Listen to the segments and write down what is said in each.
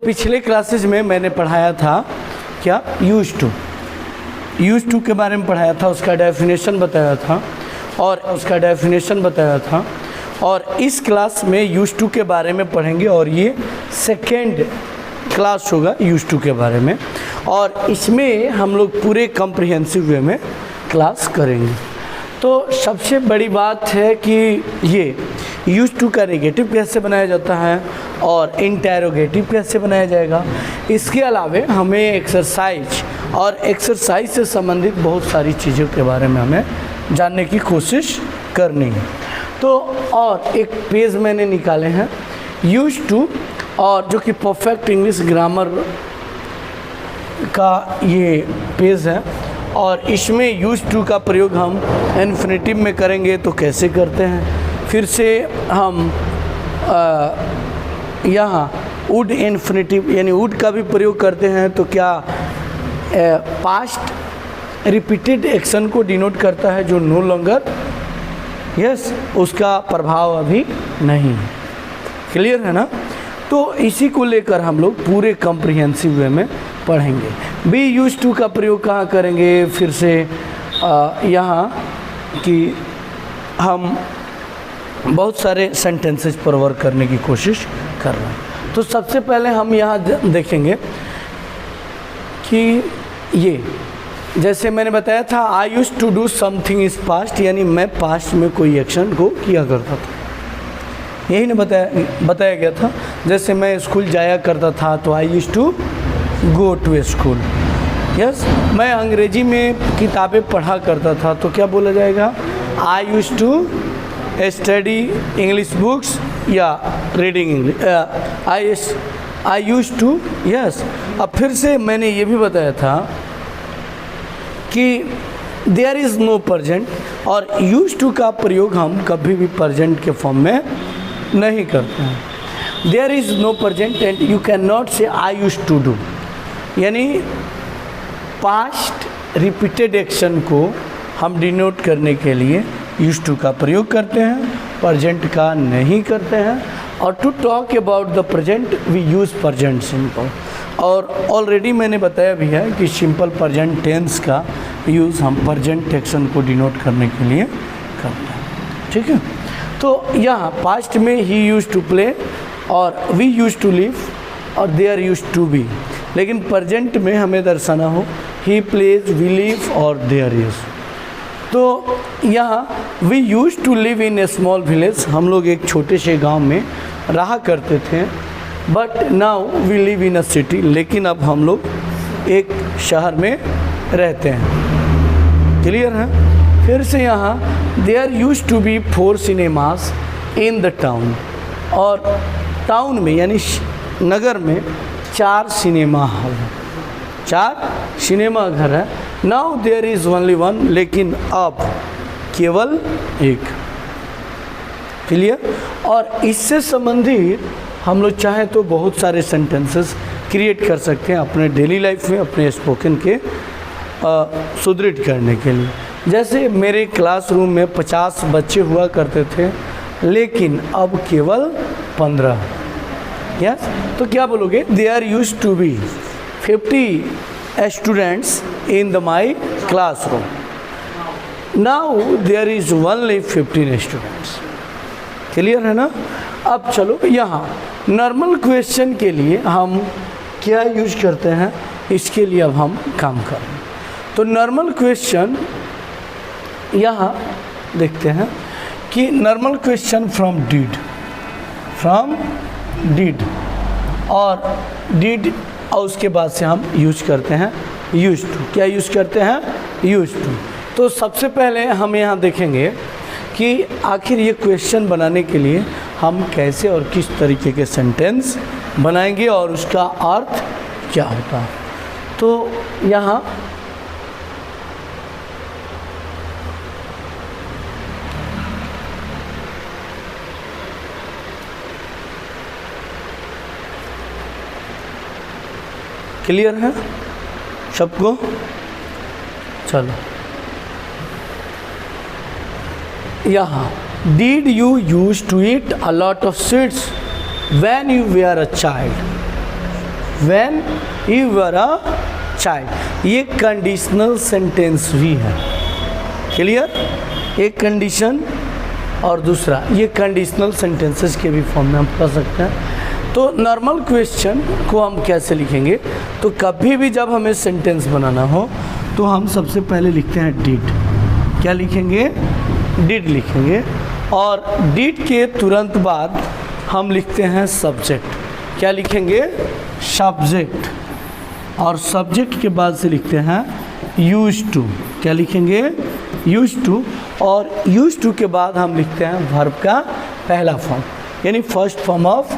पिछले क्लासेस में मैंने पढ़ाया था क्या यूज टू के बारे में पढ़ाया था, उसका डेफिनेशन बताया था और इस क्लास में यूज टू के बारे में पढ़ेंगे और ये सेकेंड क्लास होगा यूज टू के बारे में और इसमें हम लोग पूरे कॉम्प्रिहेंसिव वे में क्लास करेंगे। तो सबसे बड़ी बात है कि ये यूज टू का नेगेटिव कैसे बनाया जाता है और इंटेरोगेटिव कैसे बनाया जाएगा। इसके अलावा हमें एक्सरसाइज से संबंधित बहुत सारी चीज़ों के बारे में हमें जानने की कोशिश करनी है। तो और एक पेज मैंने निकाले हैं यूज टू और जो कि परफेक्ट इंग्लिश ग्रामर का ये पेज है और इसमें यूज टू का प्रयोग हम इन्फिनेटिव में करेंगे तो कैसे करते हैं। फिर से हम यहाँ वुड इन्फिनेटिव यानी वुड का भी प्रयोग करते हैं तो क्या पास्ट रिपीटेड एक्शन को डिनोट करता है जो नो लॉन्गर उसका प्रभाव अभी नहीं है। क्लियर है ना। तो इसी को लेकर हम लोग पूरे कॉम्प्रिहेंसिव वे में पढ़ेंगे। बी यूज टू का प्रयोग कहाँ करेंगे, फिर से यहाँ कि हम बहुत सारे सेंटेंसेस पर वर्क करने की कोशिश कर रहे हैं। तो सबसे पहले हम यहाँ देखेंगे कि ये जैसे मैंने बताया था I use to do something is past, यानी मैं पास्ट में कोई एक्शन को किया करता था, यही ना बताया गया था। जैसे मैं स्कूल जाया करता था तो I use to go to school. मैं अंग्रेजी में किताबें पढ़ा करता था तो क्या बोला जाएगा, I use to study English books या reading English, I use to. अब फिर से मैंने ये भी बताया था कि देयर इज़ नो प्रजेंट और यूज टू का प्रयोग हम कभी भी प्रजेंट के फॉर्म में नहीं करते हैं। There is no present and you can not say I use to do, यानी पास्ट रिपीटेड एक्शन को हम डिनोट करने के लिए यूज टू का प्रयोग करते हैं, प्रजेंट का नहीं करते हैं। और to talk about the present we use present simple. और ऑलरेडी मैंने बताया भी है कि सिंपल प्रेजेंट टेंस का यूज़ हम प्रेजेंट एक्शन को डिनोट करने के लिए करते हैं। ठीक है। तो यहाँ पास्ट में ही यूज टू प्ले और वी यूज टू लिव और देयर यूज टू बी, लेकिन प्रेजेंट में हमें दर्शाना हो ही प्लेज, वी लिव और देयर इज। तो यहाँ we use to live in a small village, हम लोग एक छोटे से गांव में रहा करते थे। But now we live in a city, लेकिन अब हम लोग एक शहर में रहते हैं। क्लियर है। फिर से यहाँ there use to be 4 cinemas in the town, और टाउन में यानी नगर में 4 सिनेमा हॉल है, 4 सिनेमा घर है। नाउ देयर इज़ ओनली 1, लेकिन अब केवल एक। क्लियर। और इससे संबंधित हम लोग चाहें तो बहुत सारे सेंटेंसेस क्रिएट कर सकते हैं अपने डेली लाइफ में, अपने स्पोकन के सुदृढ़ करने के लिए। जैसे मेरे क्लासरूम में 50 बच्चे हुआ करते थे, लेकिन अब केवल 15। तो क्या बोलोगे, there use to be 50 students in the my classroom, now there is only 15 students. Clear है ना। अब चलो यहाँ नॉर्मल क्वेश्चन के लिए हम क्या यूज करते हैं, इसके लिए अब हम काम करें। तो नॉर्मल क्वेश्चन यहाँ देखते हैं कि नॉर्मल क्वेश्चन फ्रॉम डिड और डिड और उसके बाद से हम यूज करते हैं यूज टू। क्या यूज करते हैं, यूज टू। तो सबसे पहले हम यहाँ देखेंगे कि आखिर ये क्वेश्चन बनाने के लिए हम कैसे और किस तरीके के सेंटेंस बनाएंगे और उसका अर्थ क्या होता है। तो यहाँ क्लियर है सबको। चलो यहाँ Did you used to eat a lot of sweets when you were a child? When you were a child. ये कंडीशनल सेंटेंस भी है। क्लियर? एक कंडीशन और दूसरा, ये कंडीशनल सेंटेंसेस के भी फॉर्म में हम पढ़ सकते हैं। तो नॉर्मल क्वेश्चन को हम कैसे लिखेंगे? तो कभी भी जब हमें सेंटेंस बनाना हो तो हम सबसे पहले लिखते हैं डिड। क्या लिखेंगे? डिड लिखेंगे। और डिड के तुरंत बाद हम लिखते हैं सब्जेक्ट। क्या लिखेंगे? सब्जेक्ट। और सब्जेक्ट के बाद से लिखते हैं यूज टू। क्या लिखेंगे? Use to. और यूज टू के बाद हम लिखते हैं वर्ब का पहला फॉर्म, यानी फर्स्ट फॉर्म ऑफ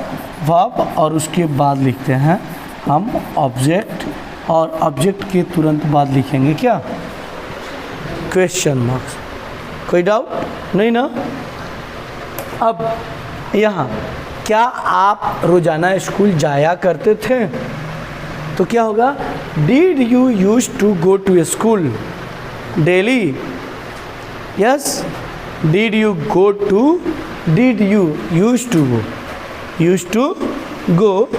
वर्ब। और उसके बाद लिखते हैं हम ऑब्जेक्ट। और ऑब्जेक्ट के तुरंत बाद लिखेंगे क्या? Question marks. कोई डाउट नहीं ना? अब यहाँ क्या आप रोज़ाना स्कूल जाया करते थे? तो क्या होगा? Did you use to go to school daily? Yes. Did you go to, did you use to go, use to go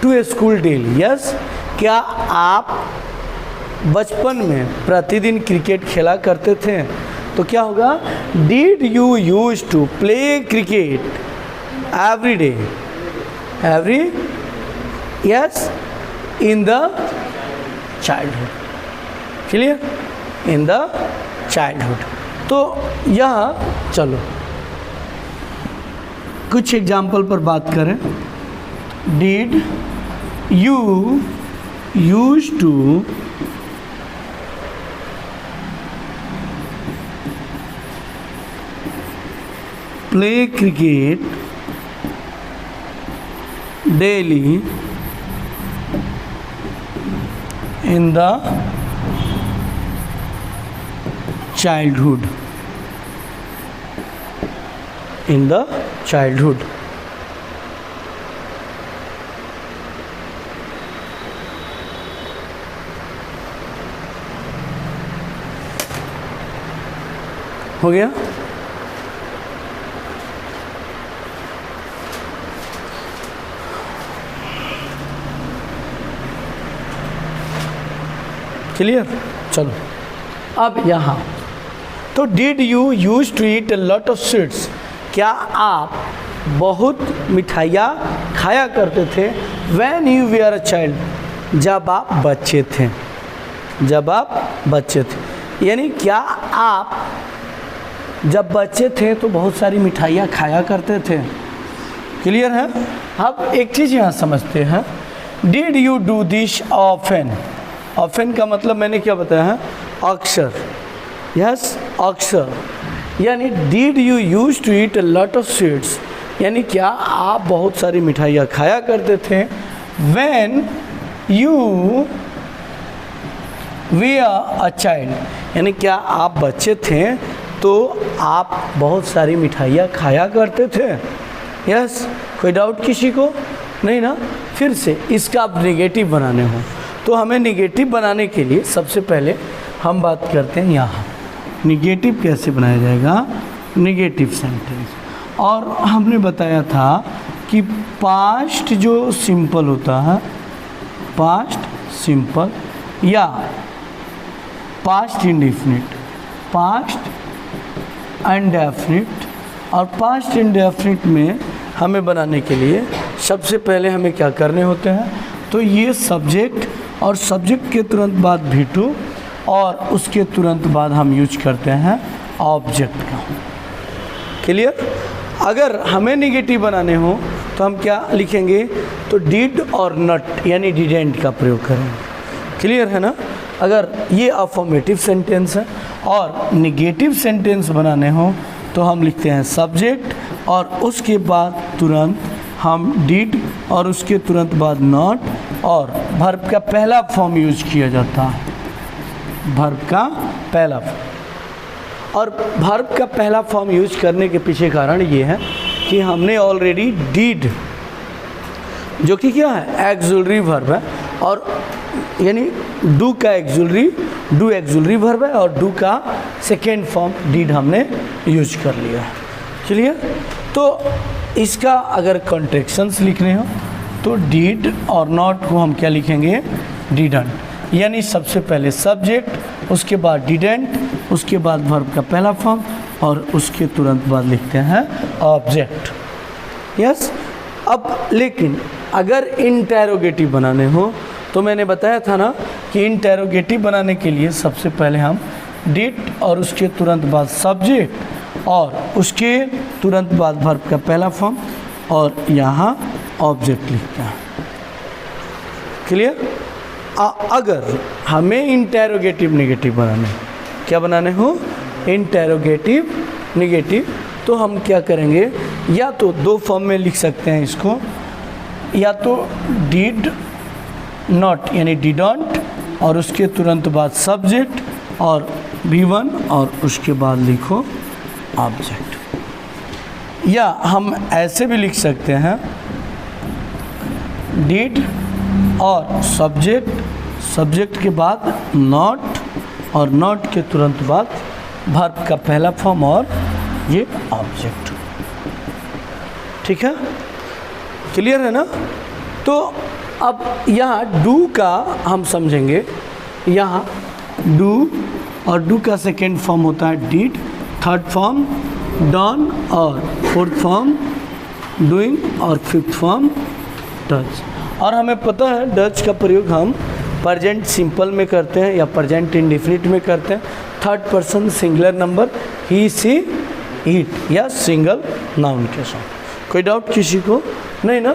to school daily? Yes. क्या आप बचपन में प्रतिदिन क्रिकेट खेला करते थे? तो क्या होगा? Did you use to play cricket every day? Every? Yes. In the childhood. Clear? In the childhood. तो यहाँ चलो कुछ एग्जाम्पल पर बात करें। Did you use to play cricket daily in the childhood? In the childhood. हो गया? Clear? चलो अब यहाँ तो did you use to eat a lot of sweets? क्या आप बहुत मिठाइयाँ खाया करते थे? When you were a child? जब आप बच्चे थे। जब आप बच्चे थे, यानी क्या आप जब बच्चे थे तो बहुत सारी मिठाइयाँ खाया करते थे? क्लियर है? अब एक चीज़ यहाँ समझते हैं। Did you do this often? Often का मतलब मैंने क्या बताया है? अक्सर। यस, अक्सर। यानी did you use to eat a lot of sweets? यानी क्या आप बहुत सारी मिठाइयाँ खाया करते थे? When you were a child? यानी क्या आप बच्चे थे तो आप बहुत सारी मिठाइयाँ खाया करते थे? यस। कोई डाउट किसी को? नहीं ना? फिर से इसका आप नेगेटिव बनाने हो तो हमें नेगेटिव बनाने के लिए सबसे पहले हम बात करते हैं यहाँ नेगेटिव कैसे बनाया जाएगा। Negative sentence. और हमने बताया था कि पास्ट जो सिंपल होता है, पास्ट सिंपल या पास्ट इंडेफिनिट, पास्ट इंडेफिनिट। और पास्ट इंडेफिनिट में हमें बनाने के लिए सबसे पहले हमें क्या करने होते हैं? तो ये सब्जेक्ट और सब्जेक्ट के तुरंत बाद V2 और उसके तुरंत बाद हम यूज करते हैं ऑब्जेक्ट का। क्लियर? अगर हमें नेगेटिव बनाने हो तो हम क्या लिखेंगे? तो डिड और नॉट यानी डिडेंट का प्रयोग करेंगे। क्लियर है ना? अगर ये अफर्मेटिव सेंटेंस है और नेगेटिव सेंटेंस बनाने हो तो हम लिखते हैं सब्जेक्ट और उसके बाद तुरंत हम डिड और उसके तुरंत बाद नॉट और वर्ब का पहला फॉर्म यूज किया जाता है। वर्ब का पहला फॉर्म। और वर्ब का पहला फॉर्म यूज करने के पीछे कारण ये है कि हमने ऑलरेडी डिड, जो कि क्या है? एक्सुलरी वर्ब है। और यानी डू का एक्सुलरी, डू एक्सुलरी वर्ब है और डू का सेकेंड फॉर्म डिड हमने यूज कर लिया है। क्लियर? तो इसका अगर कॉन्ट्रैक्शंस लिखने हो तो डिड और नॉट को हम क्या लिखेंगे, डिडंट। यानी सबसे पहले सब्जेक्ट, उसके बाद डिडेंट, उसके बाद वर्ब का पहला फॉर्म और उसके तुरंत बाद लिखते हैं ऑब्जेक्ट। यस। अब लेकिन अगर इंटेरोगेटिव बनाने हो तो मैंने बताया था ना कि इंटेरोगेटिव बनाने के लिए सबसे पहले हम डिड और उसके तुरंत बाद सब्जेक्ट और उसके तुरंत बाद वर्ब का पहला फॉर्म और यहाँ ऑब्जेक्ट लिखते हैं। क्लियर? अगर हमें इंटेरोगेटिव नेगेटिव बनाने, क्या बनाने हो, इंटेरोगेटिव नेगेटिव, तो हम क्या करेंगे, या तो दो फॉर्म में लिख सकते हैं इसको, या तो डिड नॉट यानी डिडंट और उसके तुरंत बाद सब्जेक्ट और V1 और उसके बाद लिखो ऑब्जेक्ट, या हम ऐसे भी लिख सकते हैं डिड और सब्जेक्ट के बाद नॉट और नॉट के तुरंत बाद वर्ब का पहला फॉर्म और ये ऑब्जेक्ट। ठीक है, क्लियर है ना? तो अब यहाँ डू का हम समझेंगे, यहाँ डू और डू का सेकेंड फॉर्म होता है डिड, थर्ड फॉर्म डन और फोर्थ फॉर्म डूइंग और फिफ्थ फॉर्म डज। और हमें पता है डज का प्रयोग हम प्रेजेंट सिंपल में करते हैं या प्रेजेंट इंडेफिनिट में करते हैं, third person singular number he see it या सिंगल नाउन के साथ। कोई डाउट किसी को नहीं ना?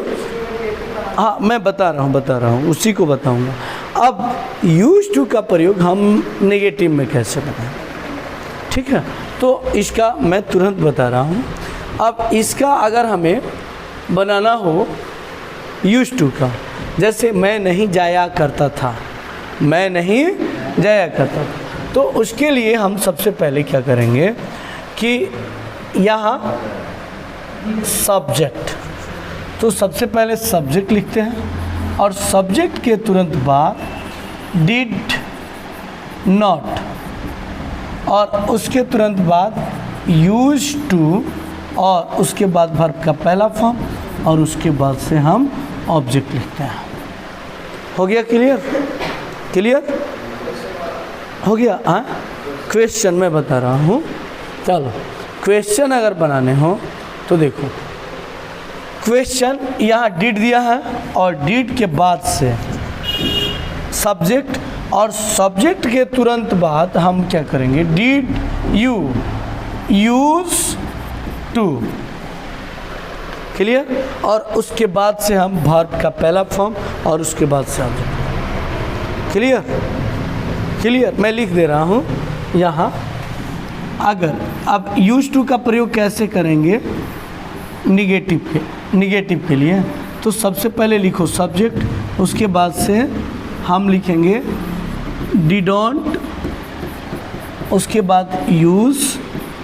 हाँ, मैं बता रहा हूँ उसी को बताऊँगा। अब यूज टू का प्रयोग हम नेगेटिव में कैसे बनाएं, ठीक है? तो इसका मैं तुरंत बता रहा हूँ। अब इसका अगर हमें बनाना हो यूज टू का, जैसे मैं नहीं जाया करता था, मैं नहीं जाया करता था, तो उसके लिए हम सबसे पहले क्या करेंगे कि यहाँ सब्जेक्ट, तो सबसे पहले सब्जेक्ट लिखते हैं और सब्जेक्ट के तुरंत बाद डिड नॉट और उसके तुरंत बाद यूज टू और उसके बाद वर्ब का पहला फॉर्म और उसके बाद से हम ऑब्जेक्ट लिखते हैं। हो गया क्लियर? क्लियर हो गया? हाँ, क्वेश्चन मैं बता रहा हूँ। चलो, क्वेश्चन अगर बनाने हो तो देखो, क्वेश्चन यहाँ डिड दिया है और डिड के बाद से सब्जेक्ट और सब्जेक्ट के तुरंत बाद हम क्या करेंगे, did you use to. Clear? और उसके बाद से हम वर्ब का पहला फॉर्म और उसके बाद से ऑब्जेक्ट। क्लियर? क्लियर? मैं लिख दे रहा हूँ यहाँ। अगर अब यूज टू का प्रयोग कैसे करेंगे निगेटिव के लिए, तो सबसे पहले लिखो सब्जेक्ट, उसके बाद से हम लिखेंगे डिडोंट, उसके बाद यूज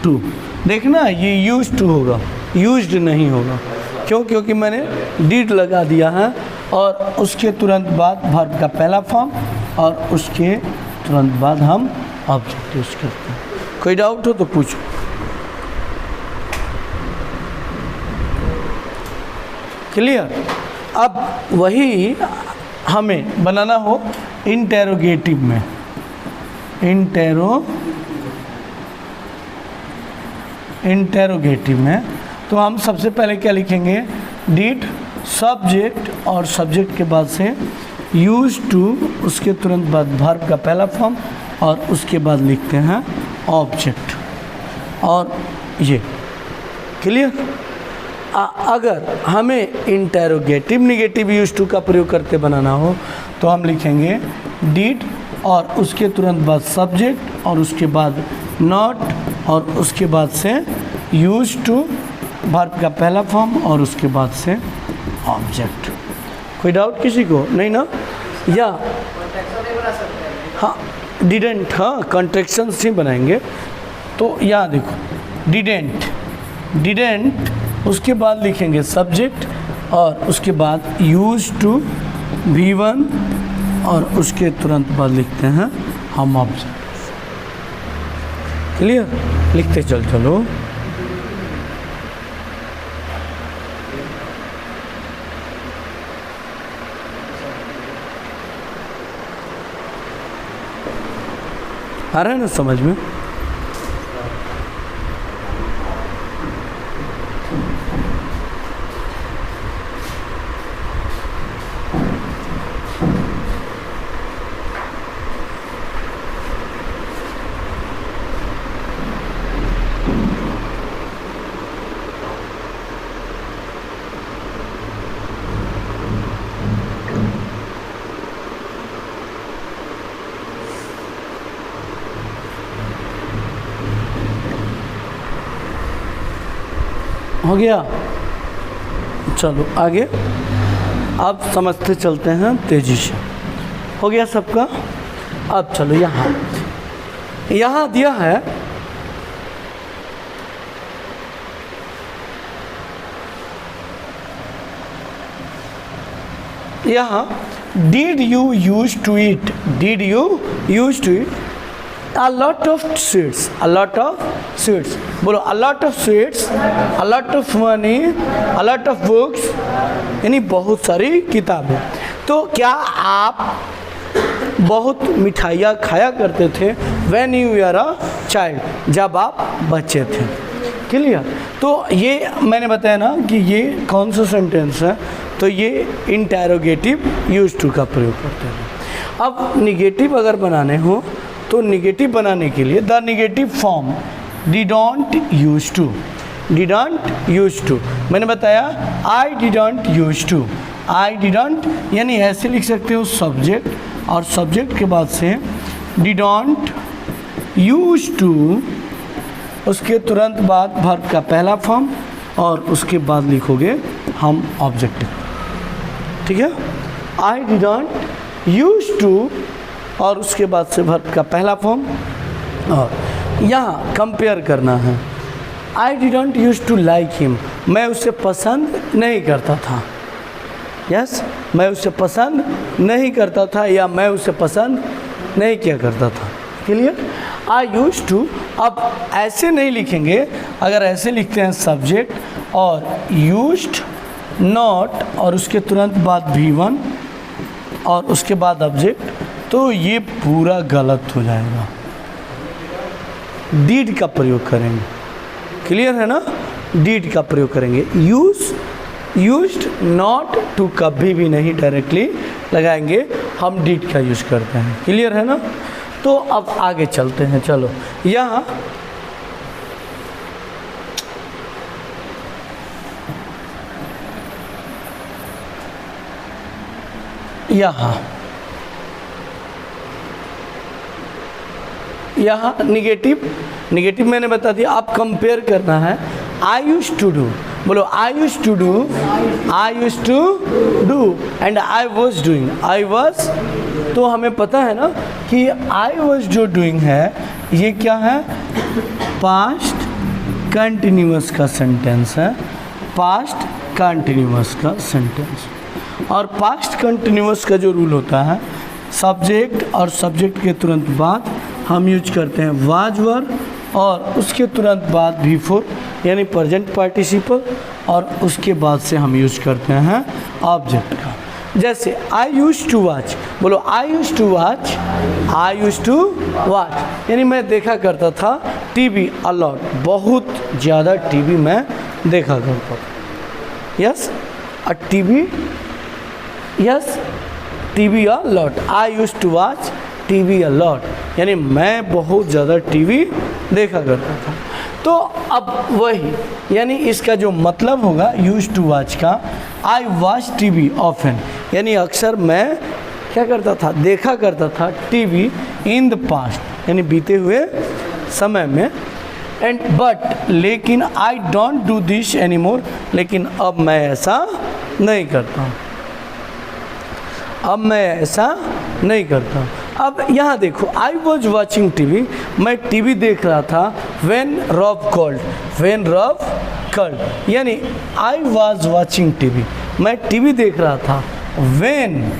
टू। देखना ये यूज टू होगा, यूज्ड नहीं होगा। क्यों? क्योंकि मैंने डिड लगा दिया है और उसके तुरंत बाद वर्ब का पहला फॉर्म और उसके तुरंत बाद हम ऑब्जेक्ट यूज करते हैं। कोई डाउट हो तो पूछो। क्लियर? अब वही हमें बनाना हो इंटेरोगेटिव में, इंटेरोगेटिव में, तो हम सबसे पहले क्या लिखेंगे, डिड सब्जेक्ट और सब्जेक्ट के बाद से यूज टू, उसके तुरंत बाद वर्ब का पहला फॉर्म और उसके बाद लिखते हैं ऑब्जेक्ट। और ये क्लियर? अगर हमें इंटेरोगेटिव नेगेटिव यूज टू का प्रयोग करते बनाना हो तो हम लिखेंगे डिड और उसके तुरंत बाद सब्जेक्ट और उसके बाद नॉट और उसके बाद से यूज टू, वर्ब का पहला फॉर्म और उसके बाद से ऑब्जेक्ट। कोई डाउट किसी को नहीं ना? या हाँ, डिडेंट, हाँ कॉन्ट्रैक्शंस ही बनाएंगे। तो यहाँ देखो डिडेंट, उसके बाद लिखेंगे सब्जेक्ट और उसके बाद यूज टू V1 और उसके तुरंत बाद लिखते हैं हम ऑब्जेक्ट। क्लियर? लिखते चलो। आ रहा है ना समझ में? हो गया? चलो आगे अब समझते चलते हैं तेजी से। हो गया सबका? अब चलो यहाँ दिया है यहाँ did you used to eat, did you used to eat a lot of sweets, a lot of sweets, बोलो a lot of sweets, a lot of money, a lot of books, यानी बहुत सारी किताबें। तो क्या आप बहुत मिठाइयाँ खाया करते थे when you were a child, जब आप बच्चे थे? क्लियर? तो ये मैंने बताया ना कि ये कौन सा सेंटेंस है, तो ये इंटेरोगेटिव यूज टू का प्रयोग करते हैं। अब निगेटिव अगर बनाने हो तो निगेटिव बनाने के लिए the negative form didn't use to, didn't use to मैंने बताया I didn't use to, I didn't यानी ऐसे लिख सकते हो सब्जेक्ट और सब्जेक्ट के बाद से डिडंट यूज टू, उसके तुरंत बाद वर्ब का पहला फॉर्म और उसके बाद लिखोगे हम ऑब्जेक्टिव। ठीक है? आई डिडंट यूज टू और उसके बाद से वर्ब का पहला फॉर्म। और यहाँ कंपेयर करना है। I didn't use to like him, मैं उसे पसंद नहीं करता था। यस, मैं उसे पसंद नहीं करता था या मैं उसे पसंद नहीं किया करता था। क्लियर? I use to. अब ऐसे नहीं लिखेंगे, अगर ऐसे लिखते हैं सब्जेक्ट और यूज्ड नॉट और उसके तुरंत बाद V1 और उसके बाद ऑब्जेक्ट, तो ये पूरा गलत हो जाएगा। डीड का प्रयोग करेंगे। क्लियर है ना? डीड का प्रयोग करेंगे। यूज्ड नॉट टू कभी भी नहीं डायरेक्टली लगाएंगे, हम डीड का यूज करते हैं। क्लियर है ना? तो अब आगे चलते हैं। चलो यहाँ निगेटिव मैंने बता दिया। आप कंपेयर करना है। आई यूज टू डू, बोलो I use to do, I use to do and I was doing, I was. तो हमें पता है ना कि आई वॉज जो डूइंग है ये क्या है? पास्ट कंटिन्यूअस का सेंटेंस है, पास्ट कंटिन्यूअस का सेंटेंस। और पास्ट कंटिन्यूअस का जो रूल होता है, सब्जेक्ट और सब्जेक्ट के तुरंत बाद हम यूज करते हैं वाज वर और उसके तुरंत बाद V4 यानी प्रेजेंट पार्टिसिपल और उसके बाद से हम यूज करते हैं ऑब्जेक्ट का। जैसे आई यूज टू वॉच, बोलो I use to watch, I use to watch यानी मैं देखा करता था टीवी अलॉट, बहुत ज़्यादा टीवी मैं देखा करता था। Yes, a TV, yes TV a lot, I use to watch TV a lot यानी मैं बहुत ज़्यादा टीवी देखा करता था। तो अब वही यानी इसका जो मतलब होगा यूज टू वॉच का, आई वॉच टीवी ऑफन यानी अक्सर मैं क्या करता था? देखा करता था टीवी इन द पास्ट यानी बीते हुए समय में। एंड बट लेकिन I don't do this any more, लेकिन अब मैं ऐसा नहीं करता हूँ, अब मैं ऐसा नहीं करता हूँ। अब यहाँ देखो, आई वॉज वॉचिंग टीवी, मैं टीवी देख रहा था when Rob called, when Rob called यानी आई वॉज वॉचिंग टीवी, मैं टीवी देख रहा था व्हेन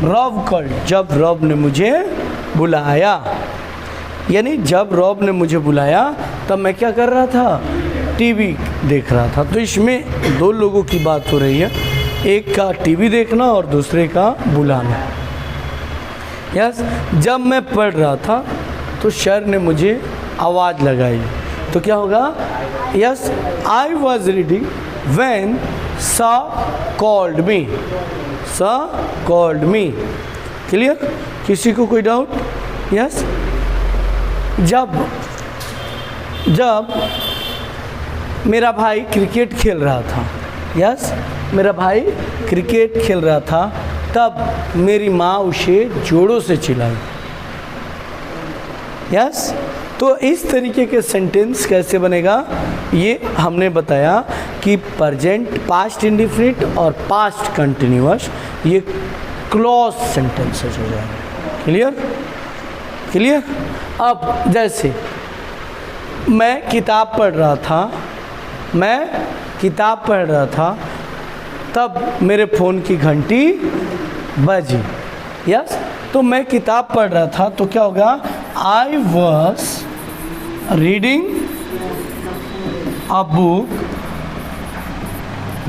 रॉब कॉल्ड, जब रॉब ने मुझे बुलाया। यानी जब रॉब ने मुझे बुलाया तब मैं क्या कर रहा था? टीवी देख रहा था। तो इसमें दो लोगों की बात हो रही है, एक का टीवी देखना और दूसरे का बुलाना। यस, जब मैं पढ़ रहा था तो सर ने मुझे आवाज़ लगाई, तो क्या होगा? Yes, I was reading when सा कॉल्ड मी, सा कॉल्ड मी। क्लियर? किसी को कोई डाउट? यस, जब मेरा भाई क्रिकेट खेल रहा था, यस, मेरा भाई क्रिकेट खेल रहा था, तब मेरी माँ उसे जोरों से चिल्लाई। यस, तो इस तरीके के सेंटेंस कैसे बनेगा ये हमने बताया कि प्रेजेंट, पास्ट इंडेफिनिट और पास्ट कंटिन्यूअस ये क्लॉज सेंटेंसेस हो जाएंगे। क्लियर? क्लियर? अब जैसे मैं किताब पढ़ रहा था, तब मेरे फ़ोन की घंटी बजी। यस, तो मैं किताब पढ़ रहा था, तो क्या होगा? I was reading a book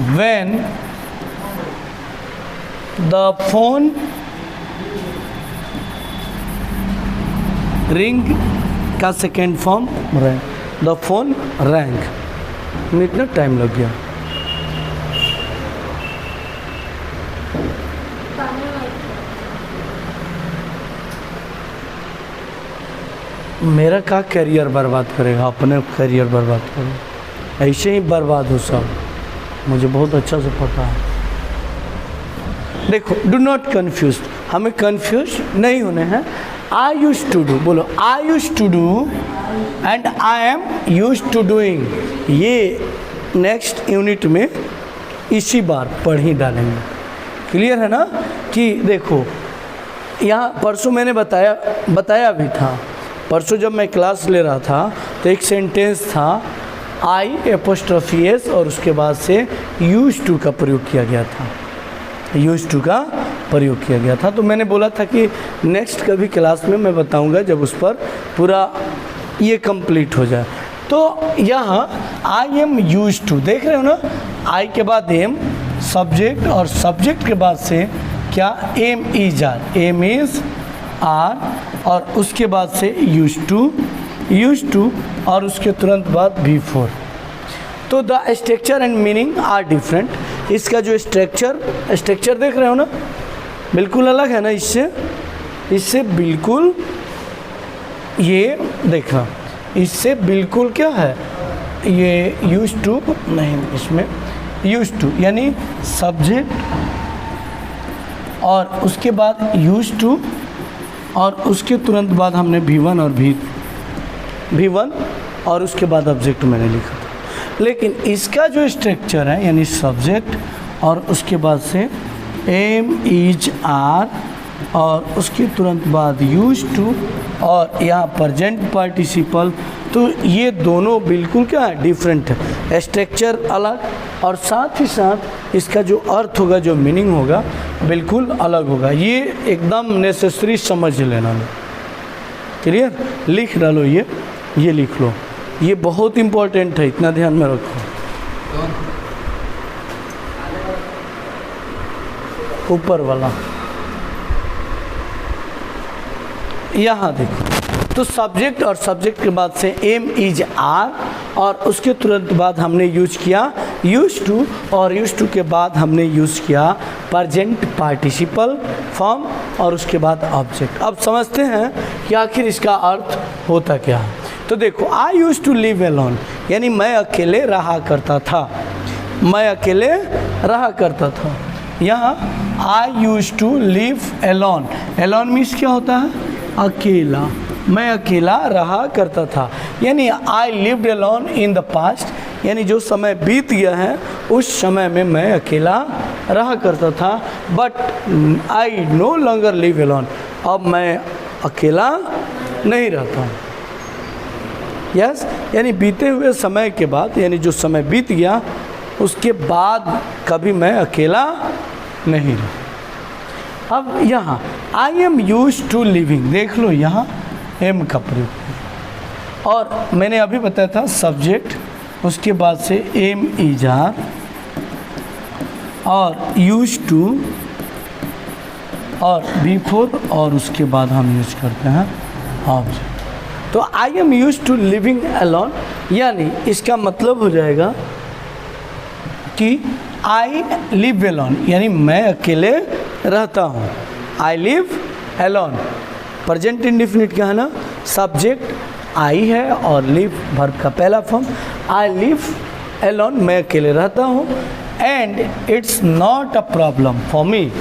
when the phone ring का second form the phone rang. में इतना टाइम लग गया। मेरा क्या करियर बर्बाद करेगा? अपने करियर बर्बाद करो, ऐसे ही बर्बाद हो सब, मुझे बहुत अच्छा से पता है। देखो, डू नॉट कन्फ्यूज, हमें कन्फ्यूज नहीं होने हैं। आई यूज टू डू, बोलो I use to do and I am use to doing, ये नेक्स्ट यूनिट में इसी बार पढ़ ही डालेंगे। क्लियर है ना? कि देखो यहाँ परसों मैंने बताया भी था, परसों जब मैं क्लास ले रहा था तो एक सेंटेंस था आई एपोस्ट्रोफी एस और उसके बाद से यूज टू का प्रयोग किया गया था, यूज टू का प्रयोग किया गया था। तो मैंने बोला था कि नेक्स्ट कभी क्लास में मैं बताऊंगा जब उस पर पूरा ये कंप्लीट हो जाए। तो यहाँ आई एम यूज टू, देख रहे हो ना, आई के बाद एम सब्जेक्ट और सब्जेक्ट के बाद से क्या? Am is are, am is are और उसके बाद से यूज टू और उसके तुरंत बाद बिफोर। तो the structure and meaning are different. इसका जो स्ट्रक्चर देख रहे हो ना, बिल्कुल अलग है ना इससे बिल्कुल, ये देखना, इससे बिल्कुल क्या है, ये यूज टू नहीं, इसमें यूज टू यानी सब्जेक्ट और उसके बाद यूज टू और उसके तुरंत बाद हमने V1 और उसके बाद ऑब्जेक्ट मैंने लिखा था। लेकिन इसका जो स्ट्रक्चर है यानी सब्जेक्ट और उसके बाद से एम इज आर और उसके तुरंत बाद यूज टू और यहाँ प्रेजेंट पार्टिसिपल, तो ये दोनों बिल्कुल क्या है, डिफरेंट है, स्ट्रक्चर अलग और साथ ही साथ इसका जो अर्थ होगा, जो मीनिंग होगा बिल्कुल अलग होगा। ये एकदम नेसेसरी समझ लेना। क्लियर? लिख डालो, ये लिख लो, ये बहुत इम्पोर्टेंट है, इतना ध्यान में रखो। ऊपर वाला यहाँ देखो, तो सब्जेक्ट और सब्जेक्ट के बाद से एम इज आर और उसके तुरंत बाद हमने यूज किया यूज टू और यूज टू के बाद हमने यूज किया प्रेजेंट पार्टिसिपल फॉर्म और उसके बाद ऑब्जेक्ट। अब समझते हैं कि आखिर इसका अर्थ होता क्या है। तो देखो, आई यूज टू लिव एलोन यानी मैं अकेले रहा करता था, मैं अकेले रहा करता था। यहाँ I use to live alone, alone means क्या होता है, अकेला, मैं अकेला रहा करता था। यानी I lived alone in the past यानी जो समय बीत गया है उस समय में मैं अकेला रहा करता था। But I no longer live alone, अब मैं अकेला नहीं रहता हूँ। यस, यानी बीते हुए समय के बाद यानी जो समय बीत गया उसके बाद कभी मैं अकेला नहीं रहा। अब यहाँ I am use to living, देख लो यहाँ एम का प्रयोग और मैंने अभी बताया था सब्जेक्ट, उसके बाद से एम इज आर और यूज टू और बिफोर और उसके बाद हम यूज करते हैं ऑब्जेक्ट। तो I am use to living alone, यानी इसका मतलब हो जाएगा कि आई लिव अलॉन, यानी मैं अकेले रहता हूँ। आई लिव अलॉन, प्रेजेंट इंडेफिनिट क्या है ना, सब्जेक्ट आई है और लिव वर्ब का पहला फॉर्म। आई लिव अलॉन, मैं अकेले रहता हूँ। And it's not a problem for me,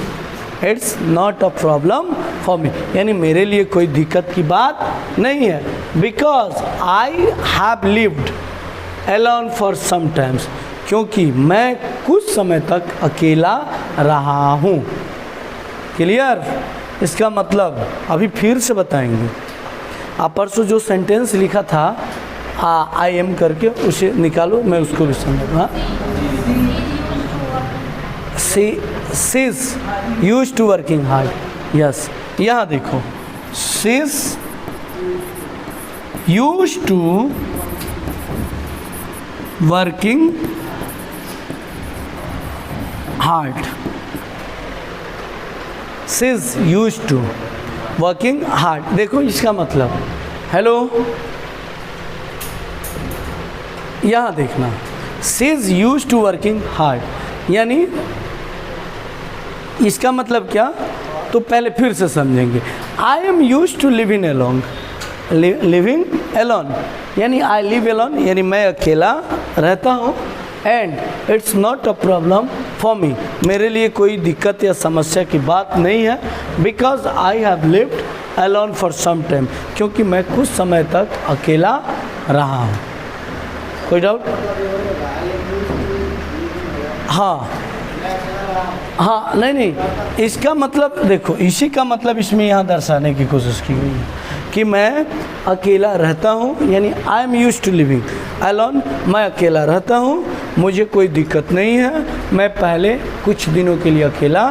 it's not a problem for me, यानी मेरे लिए कोई दिक्कत की बात नहीं है। Because I have lived alone for some times, क्योंकि मैं कुछ समय तक अकेला रहा हूँ। क्लियर? इसका मतलब अभी फिर से बताएंगे। आप परसों जो सेंटेंस लिखा था आई एम करके, उसे निकालो, मैं उसको भी समझूँगा। She's use to working hard, yes, यहाँ देखो, she's use to working hard, she's use to working hard. देखो इसका मतलब, हेलो, यहाँ देखना, she's use to working hard, यानी इसका मतलब क्या, तो पहले फिर से समझेंगे। I am use to living alone, living alone यानी आई लिव अलॉन, यानी मैं अकेला रहता हूँ। And it's not a problem for me, मेरे लिए कोई दिक्कत या समस्या की बात नहीं है। Because I have lived alone for some time, क्योंकि मैं कुछ समय तक अकेला रहा हूँ। कोई डाउट? हाँ हाँ, नहीं, इसका मतलब देखो, इसी का मतलब इसमें यहाँ दर्शाने की कोशिश की गई है कि मैं अकेला रहता हूँ, यानी I am use to living alone, मैं अकेला रहता हूँ, मुझे कोई दिक्कत नहीं है। मैं पहले कुछ दिनों के लिए अकेला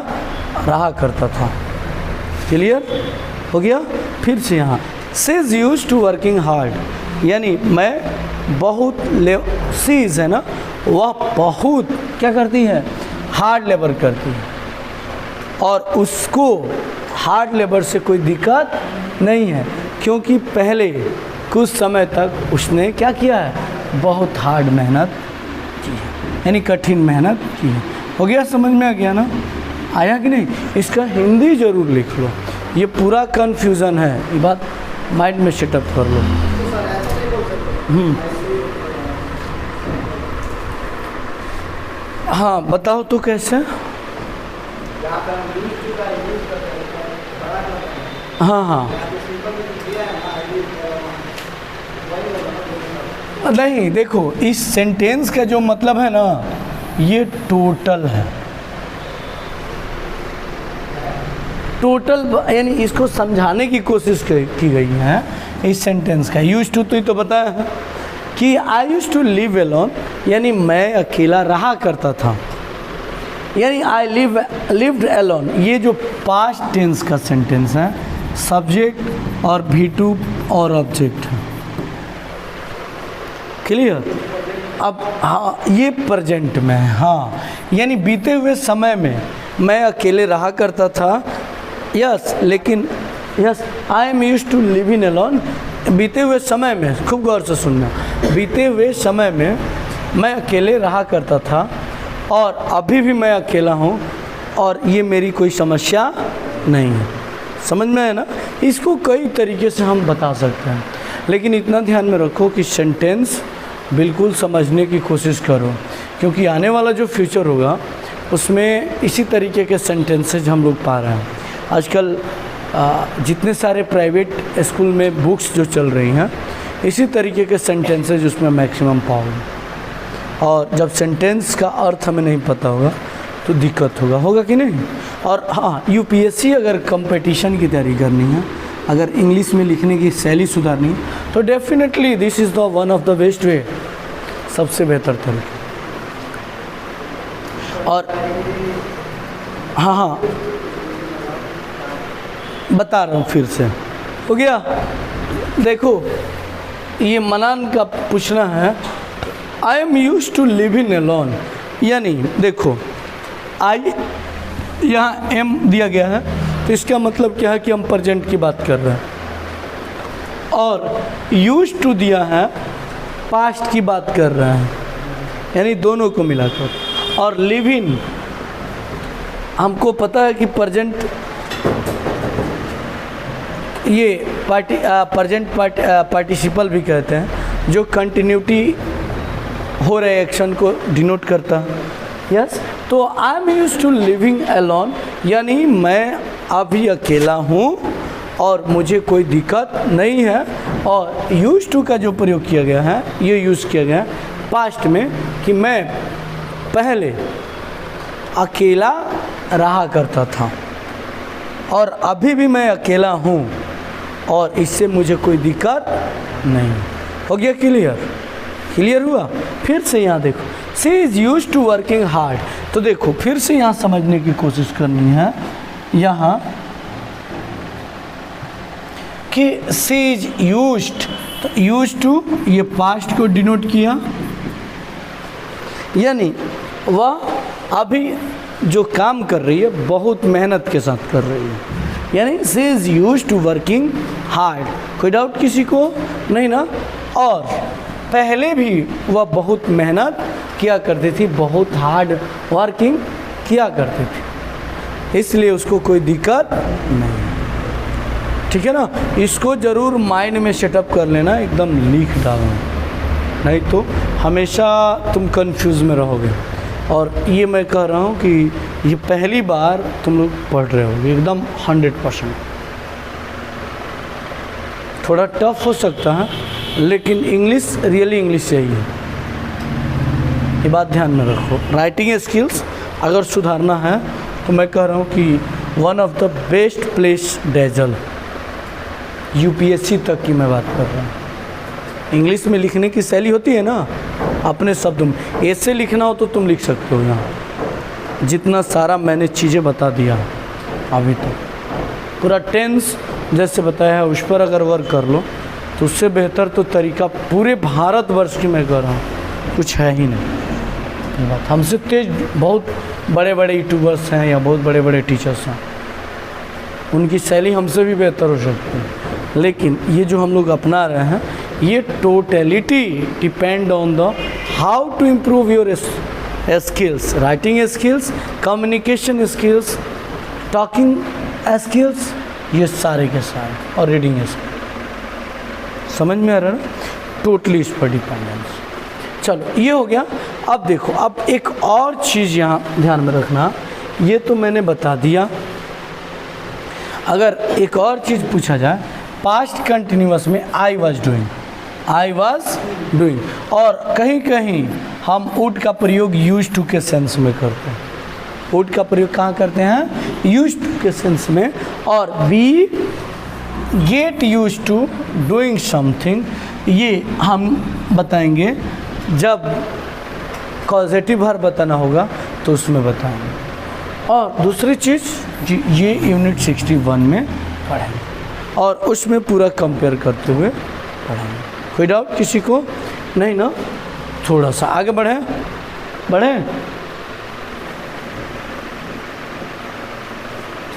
रहा करता था। क्लियर हो गया? फिर से यहाँ she's use to working hard, यानी मैं बहुत शीज है ना, वह बहुत क्या करती है, हार्ड लेबर करती है, और उसको हार्ड लेबर से कोई दिक्कत नहीं है, क्योंकि पहले कुछ समय तक उसने क्या किया है, बहुत हार्ड मेहनत की है, यानी कठिन मेहनत की है। हो गया? समझ में आ गया ना? आया कि नहीं? इसका हिंदी ज़रूर लिख लो, ये पूरा कन्फ्यूज़न है, ये बात माइंड में सेटअप कर लो। हाँ बताओ तो कैसे? हाँ, नहीं देखो, इस सेंटेंस का जो मतलब है ना, ये टोटल है, टोटल, यानी इसको समझाने की कोशिश की गई है इस सेंटेंस का। यूज टू तो बताया है कि आई यूज टू लिव अलॉन, यानी मैं अकेला रहा करता था, यानी आई लिव्ड अलॉन, ये जो पास्ट टेंस का सेंटेंस है, सब्जेक्ट और V2 और ऑब्जेक्ट है। क्लियर? अब हाँ, ये प्रेजेंट में है, हाँ, यानी बीते हुए समय में मैं अकेले रहा करता था, यस, लेकिन yes I am use to live in alone, बीते हुए समय में, खूब गौर से सुनना, बीते हुए समय में मैं अकेले रहा करता था और अभी भी मैं अकेला हूँ, और ये मेरी कोई समस्या नहीं है। समझ में है ना? इसको कई तरीके से हम बता सकते हैं, लेकिन इतना ध्यान में रखो कि सेंटेंस बिल्कुल समझने की कोशिश करो, क्योंकि आने वाला जो फ्यूचर होगा उसमें इसी तरीके के सेंटेंसेज हम लोग पा रहे हैं। आजकल जितने सारे प्राइवेट स्कूल में बुक्स जो चल रही हैं, इसी तरीके के सेंटेंसेज उसमें मैक्सिमम पाओगे, और जब सेंटेंस का अर्थ हमें नहीं पता होगा तो दिक्कत होगा कि नहीं? और हाँ, यूपीएससी अगर कंपटीशन की तैयारी करनी है, अगर इंग्लिश में लिखने की शैली सुधारनी है, तो definitely this is the one of the best way, सबसे बेहतर तरीका। और हाँ, बता रहा हूँ फिर से। हो गया? देखो, ये मनान का पूछना है, I am use to live in alone, यानी देखो, आई यहाँ एम दिया गया है, तो इसका मतलब क्या है कि हम प्रेजेंट की बात कर रहे हैं। और यूज्ड टू दिया है, पास्ट की बात कर रहा है, यानी दोनों को मिलाकर। और लिव इन, हमको पता है कि प्रेजेंट, ये प्रेजेंट पार्टिसिपल भी कहते हैं, जो कंटिन्यूटी हो रहे एक्शन को डिनोट करता है। यस, तो I am used to living alone, यानी मैं अभी अकेला हूँ और मुझे कोई दिक्कत नहीं है। और यूज्ड टू का जो प्रयोग किया गया है, ये यूज़ किया गया है पास्ट में कि मैं पहले अकेला रहा करता था और अभी भी मैं अकेला हूँ और इससे मुझे कोई दिक्कत नहीं। हो गया क्लियर? क्लियर हुआ? फिर से यहाँ देखो, she is used to working hard. तो देखो फिर से यहाँ समझने की कोशिश करनी है यहाँ कि सी इज यूज्ड, तो यूज्ड टू ये पास्ट को डिनोट किया, यानी वह अभी जो काम कर रही है बहुत मेहनत के साथ कर रही है, यानी she is used to working hard. कोई डाउट किसी को नहीं ना? और पहले भी वह बहुत मेहनत किया करती थी, बहुत हार्ड वर्किंग किया करती थी, इसलिए उसको कोई दिक्कत नहीं। ठीक है ना? इसको ज़रूर माइंड में सेटअप कर लेना, एकदम लिख डालना, नहीं तो हमेशा तुम कंफ्यूज में रहोगे। और ये मैं कह रहा हूँ कि ये पहली बार तुम लोग पढ़ रहे हो, एकदम 100%। थोड़ा टफ हो सकता है, लेकिन इंग्लिश रियली इंग्लिश चाहिए, ये बात ध्यान में रखो। राइटिंग स्किल्स अगर सुधारना है तो मैं कह रहा हूँ कि one of the best place dazzle, UPSC तक की मैं बात कर रहा हूँ। इंग्लिश में लिखने की शैली होती है ना, अपने शब्द में। ऐसे लिखना हो तो तुम लिख सकते हो यहाँ, जितना सारा मैंने चीज़ें बता दिया अभी तक, पूरा टेंस जैसे बताया है उस पर अगर वर्क कर लो तो उससे बेहतर तो तरीका पूरे भारतवर्ष की मैं कह रहा हूँ कुछ है ही नहीं। ये बात हमसे तेज बहुत बड़े बड़े यूट्यूबर्स हैं या बहुत बड़े बड़े टीचर्स हैं, उनकी शैली हमसे भी बेहतर हो सकती है, लेकिन ये जो हम लोग अपना रहे हैं ये totality depend on the how to improve your skills, writing skills, communication skills, talking skills, ये सारे के सारे, और रीडिंग स्किल्स। समझ में आ रहा है ना? टोटली इस पर डिपेंडेंस। चलो ये हो गया। अब देखो, अब एक और चीज़ यहाँ ध्यान में रखना, ये तो मैंने बता दिया। अगर एक और चीज़ पूछा जाए, पास्ट कंटिन्यूअस में आई was doing, I was doing, और कहीं कहीं हम वुड का प्रयोग यूज टू के सेंस में करते हैं। वुड का प्रयोग कहाँ करते हैं? यूज टू के सेंस में। और be get use to doing something, ये हम बताएंगे जब कॉजेटिव वर्ब बताना होगा तो उसमें बताएंगे। और दूसरी चीज़ ये यूनिट 61 में पढ़ेंगे और उसमें पूरा कंपेयर करते हुए पढ़ेंगे। कोई डाउट किसी को नहीं ना? थोड़ा सा आगे बढ़ें।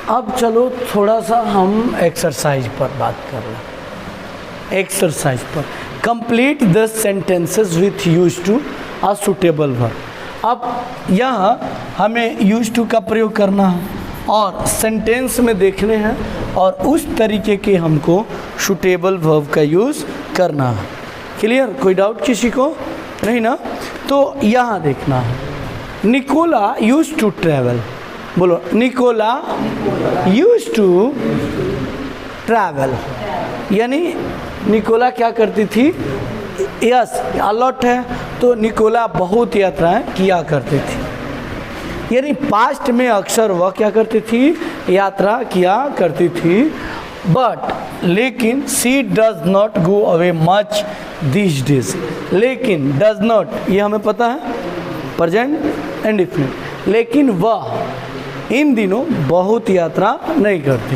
अब चलो थोड़ा सा हम एक्सरसाइज पर बात कर रहे हैं। एक्सरसाइज पर complete the sentences with use to a suitable verb. अब यहाँ हमें यूज टू का प्रयोग करना है और सेंटेंस में देखने हैं और उस तरीके के हमको सुटेबल वर्ब का यूज़ करना है। क्लियर? कोई डाउट किसी को नहीं ना? तो यहाँ देखना है, निकोला यूज टू ट्रैवल। बोलो, निकोला यूज टू ट्रैवल, यानी निकोला क्या करती थी? यस, अलॉट है तो निकोला बहुत यात्राएं किया करती थी, यानी पास्ट में अक्सर वह क्या करती थी? यात्रा किया करती थी। बट लेकिन she does not go away much this days. लेकिन डज नॉट ये हमें पता है, प्रेजेंट इंडेफिनिट, लेकिन वह इन दिनों बहुत यात्रा नहीं करती।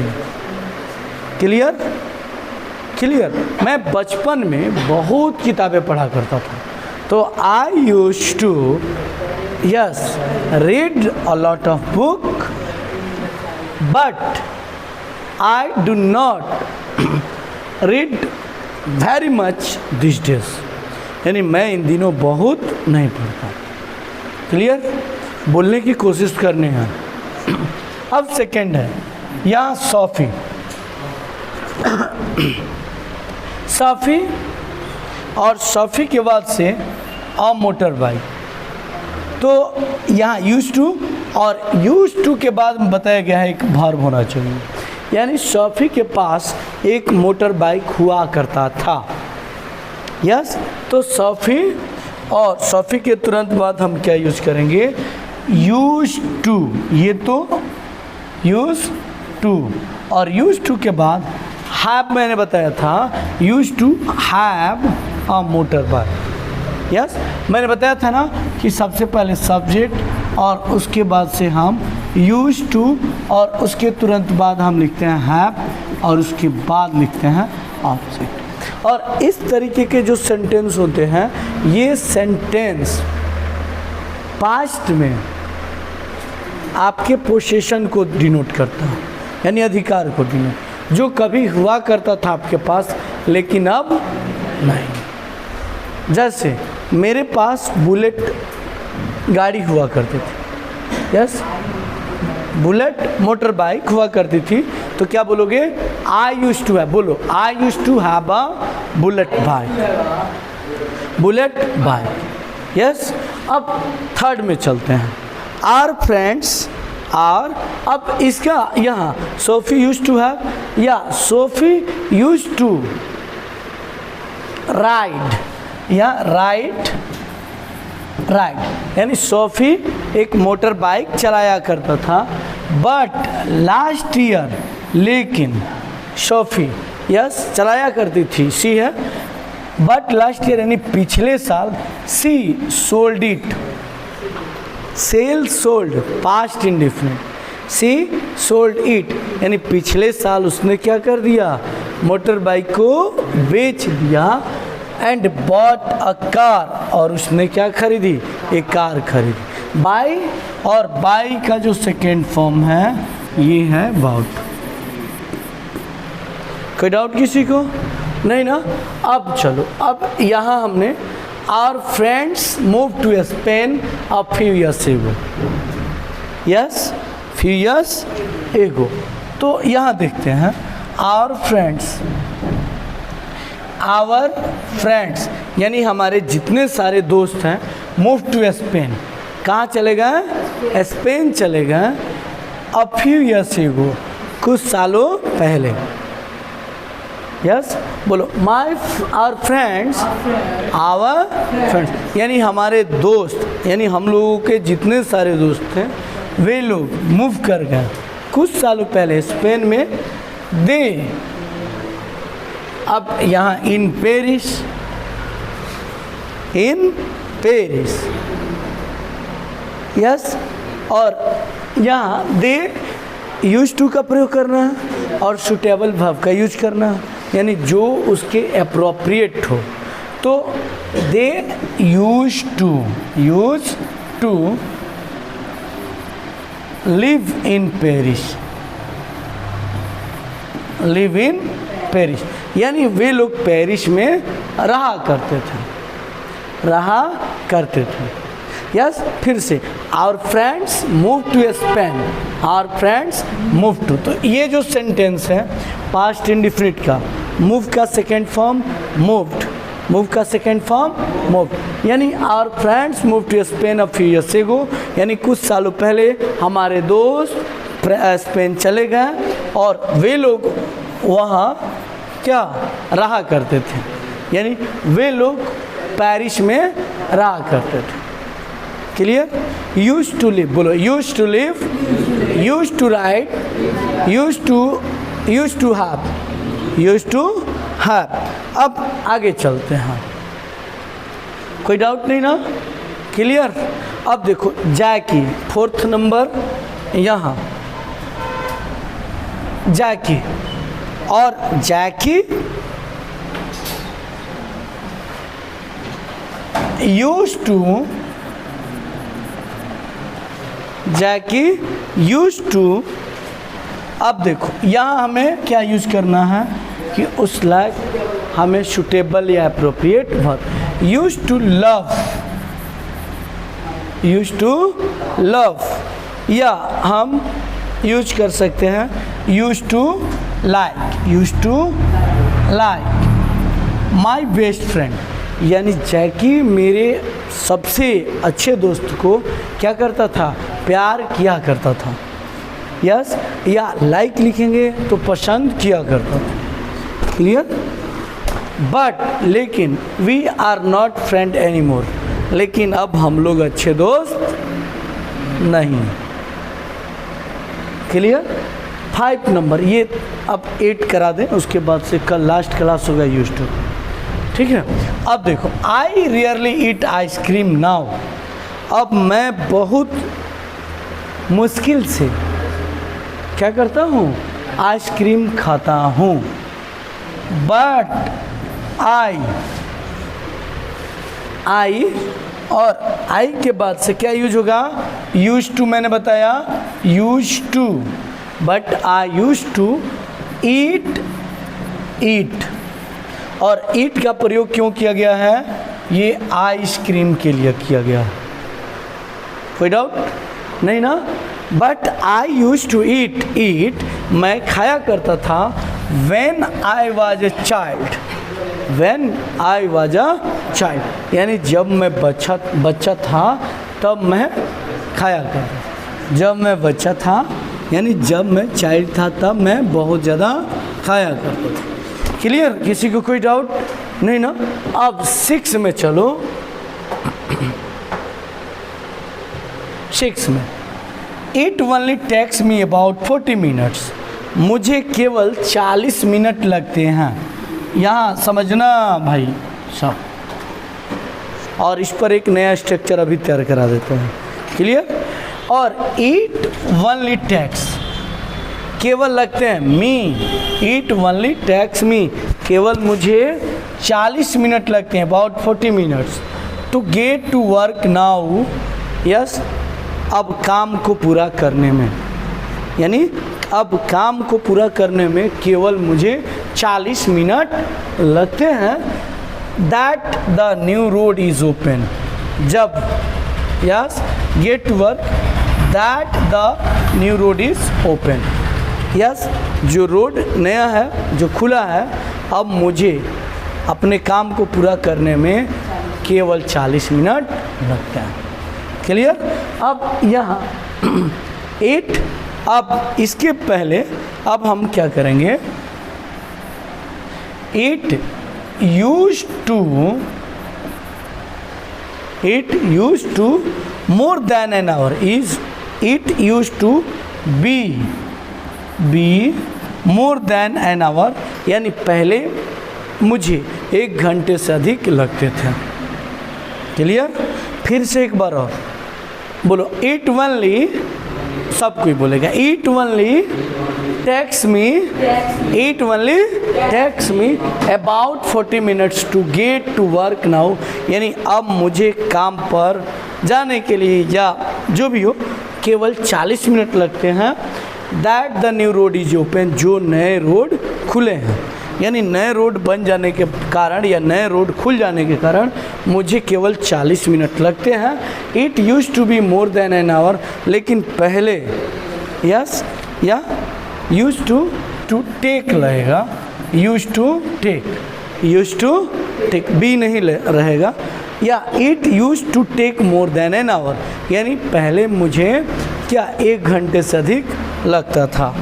क्लियर? क्लियर? मैं बचपन में बहुत किताबें पढ़ा करता था, तो I use to yes read a lot of book, but I do not read very much this days, यानी मैं इन दिनों बहुत नहीं पढ़ता। क्लियर? बोलने की कोशिश करनी है। अब सेकंड है यहाँ सॉफ़ी। सॉफ़ी और सॉफ़ी के बाद से अ मोटर बाइक। तो यहाँ यूज टू और यूज टू के बाद बताया गया है एक वर्ब होना चाहिए, यानी सॉफ़ी के पास एक मोटर बाइक हुआ करता था। यस, तो सॉफ़ी और सॉफ़ी के तुरंत बाद हम क्या यूज करेंगे? Use to. ये तो यूज टू, और यूज टू के बाद हैव मैंने बताया था, use to have a motor bike. Yes, मैंने बताया था ना कि सबसे पहले सब्जेक्ट और उसके बाद से हम यूज टू और उसके तुरंत बाद हम लिखते हैं हैव और उसके बाद लिखते हैं ऑब्जेक्ट। और इस तरीके के जो सेंटेंस होते हैं, ये सेंटेंस पास्ट में आपके पोजीशन को डिनोट करता है, यानी अधिकार को डिनोट, जो कभी हुआ करता था आपके पास लेकिन अब नहीं। जैसे मेरे पास बुलेट गाड़ी हुआ करती थी। यस, बुलेट मोटर बाइक हुआ करती थी, तो क्या बोलोगे? I use to have. बोलो, I use to have a bullet bike. Bullet bike. Yes, अब थर्ड में चलते हैं। आर फ्रेंड्स आर, अब इसका यहाँ सोफ़ी यूज टू हैव या सोफ़ी यूज टू राइड या राइड, यानी सोफ़ी एक मोटर बाइक चलाया करता था, बट लास्ट ईयर, लेकिन सोफ़ी यस चलाया करती थी, सी है, बट लास्ट ईयर यानी पिछले साल, she sold it. Sell sold, past indefinite, she sold it, यानी पिछले साल उसने क्या कर दिया? मोटर बाइक को बेच दिया। एंड बॉट अ कार, और उसने क्या खरीदी? एक कार खरीदी। बाई, और बाई का जो सेकेंड फॉर्म है ये है बाउट। कोई डाउट किसी को? नहीं ना? अब चलो, अब यहाँ हमने our friends move to Spain a few years ago. Yes, few years ago. तो यहाँ देखते हैं आवर फ्रेंड्स यानी हमारे जितने सारे दोस्त हैं, मूव टू स्पेन, कहाँ चले गए? स्पेन चले गए। अ फ्यू ईयर्स एगो, कुछ सालों पहले। यस, बोलो, आवर फ्रेंड्स यानी हमारे दोस्त, यानी हम लोगों के जितने सारे दोस्त हैं वे लोग मूव कर गए कुछ सालों पहले स्पेन में। दे, अब यहाँ इन पेरिस, यस, और यहाँ दे यूज टू का प्रयोग करना है और सुटेबल वर्ब का यूज करना है, यानी जो उसके अप्रोप्रिएट हो। तो they use to live in Paris, यानी वे लोग पेरिस में रहा करते थे। यस, फिर से our friends move to Spain, our friends move to. तो ये जो सेंटेंस है पास्ट इंडेफिनिट का, मूव का सेकेंड फॉर्म मूव्ड, का सेकेंड फॉर्म मूव्ड, यानी our friends move to Spain a few years ago, यानी कुछ सालों पहले हमारे दोस्त स्पेन चले गए और वे लोग वहाँ क्या रहा करते थे, यानी वे लोग पेरिस में रहा करते थे। क्लियर? यूज टू लिव, बोलो, use to live, use to ride, use to have. अब आगे चलते हैं, कोई डाउट नहीं ना? क्लियर? अब देखो जैकी, फोर्थ नंबर यहाँ जैकी, और जैकी यूज टू, अब देखो यहाँ हमें क्या यूज करना है कि उस लायक हमें सुटेबल या appropriate verb. Use to love, use to love, या हम यूज कर सकते हैं use to like, use to like. My best friend, यानी जैकी मेरे सबसे अच्छे दोस्त को क्या करता था, प्यार किया करता था। यस, या लाइक लिखेंगे तो पसंद किया करता था। क्लियर? बट लेकिन we are not friend any more, लेकिन अब हम लोग अच्छे दोस्त नहीं। क्लियर? 5 नंबर, ये अब 8 करा दें, उसके बाद से कल लास्ट क्लास होगा यूज टू। ठीक है, अब देखो, आई रियरली ईट आइसक्रीम नाउ, अब मैं बहुत मुश्किल से क्या करता हूँ, आइसक्रीम खाता हूँ। बट आई और आई के बाद से क्या यूज होगा, यूज टू, मैंने बताया use to. But I use to eat, और ईट का प्रयोग क्यों किया गया है, ये आइसक्रीम के लिए किया गया है। कोई डाउट नहीं ना? But I use to eat, मैं खाया करता था when I was a child, यानी जब मैं बच्चा था तब मैं खाया करता था। जब मैं बच्चा था यानी जब मैं चाइल्ड था तब मैं बहुत ज़्यादा खाया करता था। क्लियर? किसी को कोई डाउट नहीं ना? अब 6 में चलो। 6 में, It only takes me about 40 minutes, मुझे केवल 40 मिनट लगते हैं। यहाँ समझना भाई सब, और इस पर एक नया स्ट्रक्चर अभी तैयार करा देते हैं। क्लियर? और ईट ओनली टैक्स, केवल लगते हैं मी, ईट ओनली टैक्स मी, केवल मुझे 40 मिनट लगते हैं, about 40 minutes, to get to work now. Yes, अब काम को पूरा करने में, यानी अब काम को पूरा करने में केवल मुझे 40 मिनट लगते हैं। That the new road is open, जब, yes, get to work, that the new road is open. Yes, जो रोड नया है, जो खुला है, अब मुझे अपने काम को पूरा करने में केवल 40 मिनट लगता है। क्लियर? अब यहाँ 8, अब इसके पहले अब हम क्या करेंगे, it use to more than an hour, is it use to be more than an hour, यानी पहले मुझे 1 घंटे से अधिक लगते थे। क्लियर? फिर से एक बार और बोलो, इट ओनली, सब कोई बोलेगा, it only takes me about 40 minutes to get to work now, यानी अब मुझे काम पर जाने के लिए या जो भी हो केवल 40 मिनट लगते हैं। That the new road is open, जो नए रोड खुले हैं, यानी नए रोड बन जाने के कारण या नए रोड खुल जाने के कारण मुझे केवल 40 मिनट लगते हैं। It use to be more than an hour, लेकिन पहले, यस, या यूज टू टेक रहेगा, यूज टू टेक, बी नहीं रहेगा, या it use to take more than an hour, यानी पहले मुझे क्या 1 घंटे से अधिक लगता था।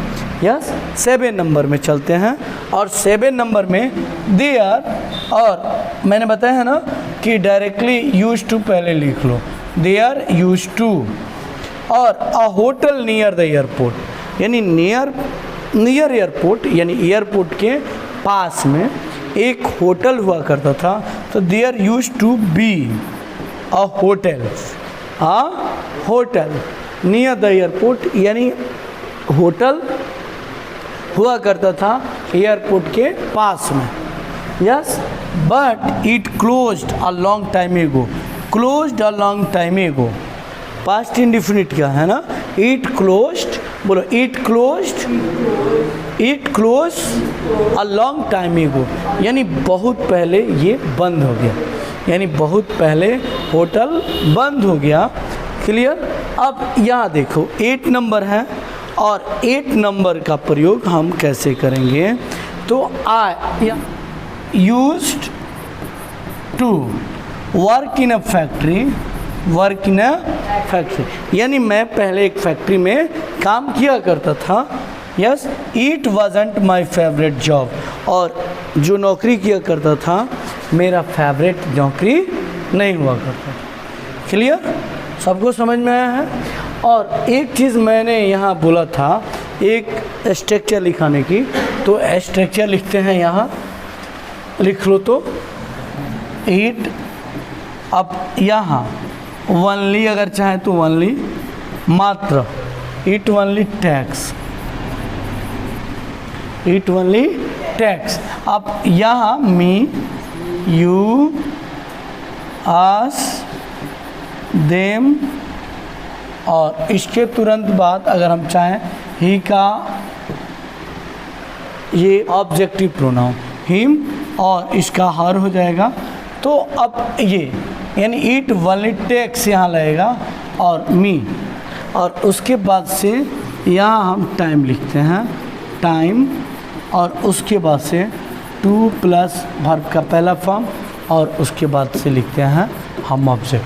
यस, 7 नंबर में चलते हैं, और 7 नंबर में देयर, और मैंने बताया है ना कि डायरेक्टली यूज टू पहले लिख लो, देयर यूज टू, और a hotel near the airport, यानी नियर एयरपोर्ट, यानी एयरपोर्ट के पास में एक होटल हुआ करता था, तो there use to be a hotel near the airport, यानी होटल हुआ करता था एयरपोर्ट के पास में। Yes, but it closed a long time ago, closed a long time ago, past indefinite क्या है ना, इट क्लोज्ड, बोलो it closed it close a long time एगो, यानी बहुत पहले ये बंद हो गया, यानी बहुत पहले होटल बंद हो गया। क्लियर। अब यहाँ देखो 8 नंबर है और 8 नंबर का प्रयोग हम कैसे करेंगे, तो I used to work in a factory, work in a factory, यानी मैं पहले एक फैक्ट्री में काम किया करता था। Yes, it wasn't my favourite job, और जो नौकरी किया करता था मेरा फेवरेट नौकरी नहीं हुआ करता। क्लियर, सबको समझ में आया है। और एक चीज़ मैंने यहाँ बोला था एक स्ट्रक्चर लिखाने की, तो स्ट्रक्चर लिखते हैं, यहाँ लिख लो तो इट। अब यहाँ ओनली अगर चाहे तो ओनली, मात्र, it only tax, it only tax. अब यहाँ मी, यू, अस, देम, और इसके तुरंत बाद अगर हम चाहें ही का ये ऑब्जेक्टिव प्रोनाउन हिम, और इसका हर हो जाएगा। तो अब ये यानी इट ओनली टेक्स यहाँ लगेगा और मी, और उसके बाद से यहाँ हम टाइम लिखते हैं, टाइम, और उसके बाद से टू प्लस वर्ब का पहला फॉर्म, और उसके बाद से लिखते हैं हम ऑब्जेक्ट।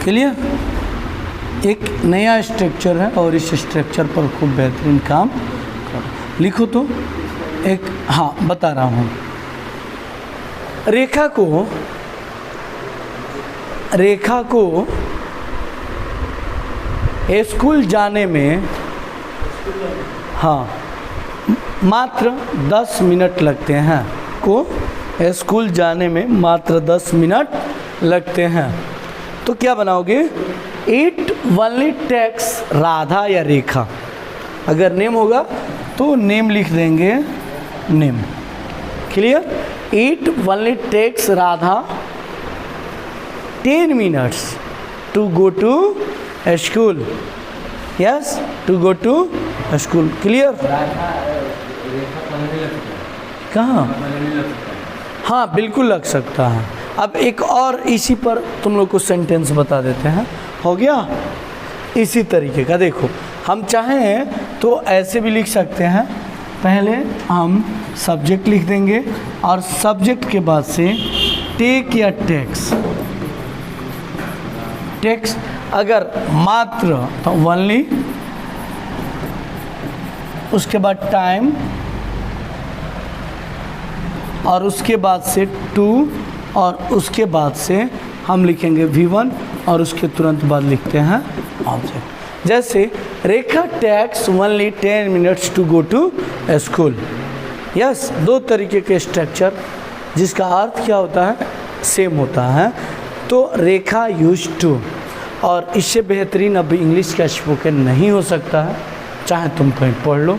क्लियर। एक नया स्ट्रक्चर है और इस स्ट्रक्चर पर खूब बेहतरीन काम करो। लिखो तो एक, हाँ बता रहा हूँ, रेखा को स्कूल जाने में हाँ मात्र 10 मिनट लगते हैं, को स्कूल जाने में मात्र 10 मिनट लगते हैं। तो क्या बनाओगे, इट ओनली टेक्स राधा या रेखा, अगर नेम होगा तो नेम लिख देंगे, name. Clear. It only takes Radha 10 minutes to go to school. Yes, to go to school. Clear. कहाँ, हाँ बिल्कुल लग सकता है। अब एक और इसी पर तुम लोग को सेंटेंस बता देते हैं, हो गया इसी तरीके का। देखो हम चाहें तो ऐसे भी लिख सकते हैं, पहले हम सब्जेक्ट लिख देंगे और सब्जेक्ट के बाद से टेक या टेक्स, टेक्स अगर मात्र तो ओनली, उसके बाद टाइम, और उसके बाद से टू, और उसके बाद से हम लिखेंगे V1, और उसके तुरंत बाद लिखते हैं ऑब्जेक्ट। जैसे Rekha takes only 10 minutes to go to school. Yes, 2 तरीके के स्ट्रक्चर जिसका अर्थ क्या होता है, सेम होता है। तो रेखा यूज टू, और इससे बेहतरीन अब इंग्लिश का स्पोकन नहीं हो सकता है, चाहे तुम कहीं पढ़ लो।